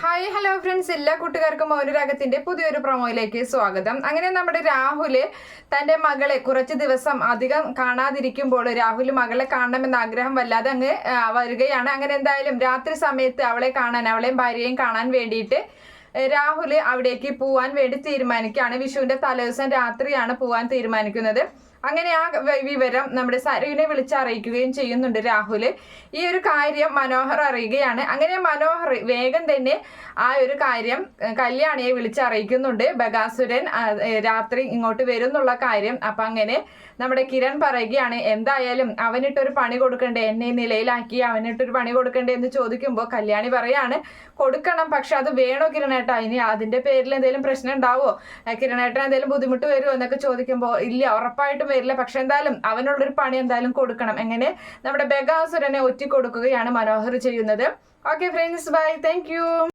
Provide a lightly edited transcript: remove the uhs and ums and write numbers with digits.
Hi hello friends, എല്ലാ കൂട്ടുകാർക്കും മൗനരാഗത്തിന്റെ പുതിയൊരു പ്രൊമോയിലേക്ക് സ്വാഗതം. അങ്ങനെ നമ്മുടെ രാഹുല് തന്റെ മകളെ കുറച്ച് ദിവസം അധികം കാണാതിരിക്കുമ്പോൾ രാഹുൽ മകളെ കാണണമെന്ന ആഗ്രഹം വല്ലാതെ അങ്ങ് വരികയാണ്. അങ്ങനെ എന്തായാലും രാത്രി സമയത്ത് അവളെയും ഭാര്യയെയും കാണാൻ വേണ്ടിയിട്ട് രാഹുൽ അവിടേക്ക് പോവാൻ വേണ്ടി തീരുമാനിക്കുകയാണ്. വിഷുവിന്റെ തലേദിവസം രാത്രിയാണ് പോവാൻ തീരുമാനിക്കുന്നത്. അങ്ങനെ ആ വിവരം നമ്മുടെ സരുവിനെ വിളിച്ചറിയിക്കുകയും ചെയ്യുന്നുണ്ട് രാഹുൽ. ഈ ഒരു കാര്യം മനോഹർ അറിയുകയാണ്. അങ്ങനെ മനോഹർ വേഗം തന്നെ ആ ഒരു കാര്യം കല്യാണിയെ വിളിച്ചറിയിക്കുന്നുണ്ട്. ബഗാസുരൻ രാത്രി ഇങ്ങോട്ട് വരുന്നുള്ള കാര്യം. അപ്പൊ അങ്ങനെ നമ്മുടെ കിരൺ പറയുകയാണ്, എന്തായാലും അവനിട്ടൊരു പണി കൊടുക്കണ്ടേ, എന്നെ നിലയിലാക്കി അവനിട്ടൊരു പണി കൊടുക്കണ്ടേ എന്ന് ചോദിക്കുമ്പോൾ കല്യാണി പറയാണ്, കൊടുക്കണം, പക്ഷെ അത് വേണോ കിരണേട്ടാ, ഇനി അതിന്റെ പേരിൽ എന്തെങ്കിലും പ്രശ്നം ഉണ്ടാവോ, കിരണേട്ടൻ എന്തെങ്കിലും ബുദ്ധിമുട്ട് വരുമോ എന്നൊക്കെ ചോദിക്കുമ്പോൾ ഇല്ല, ഉറപ്പായിട്ടും വരില്ല, പക്ഷെ എന്തായാലും അവനുള്ളൊരു പണി എന്തായാലും കൊടുക്കണം. എങ്ങനെ നമ്മുടെ ബഗാസുരനെ ഒറ്റി കൊടുക്കുകയാണ് മനോഹർ ചെയ്യുന്നത്. Okay friends, bye, thank U.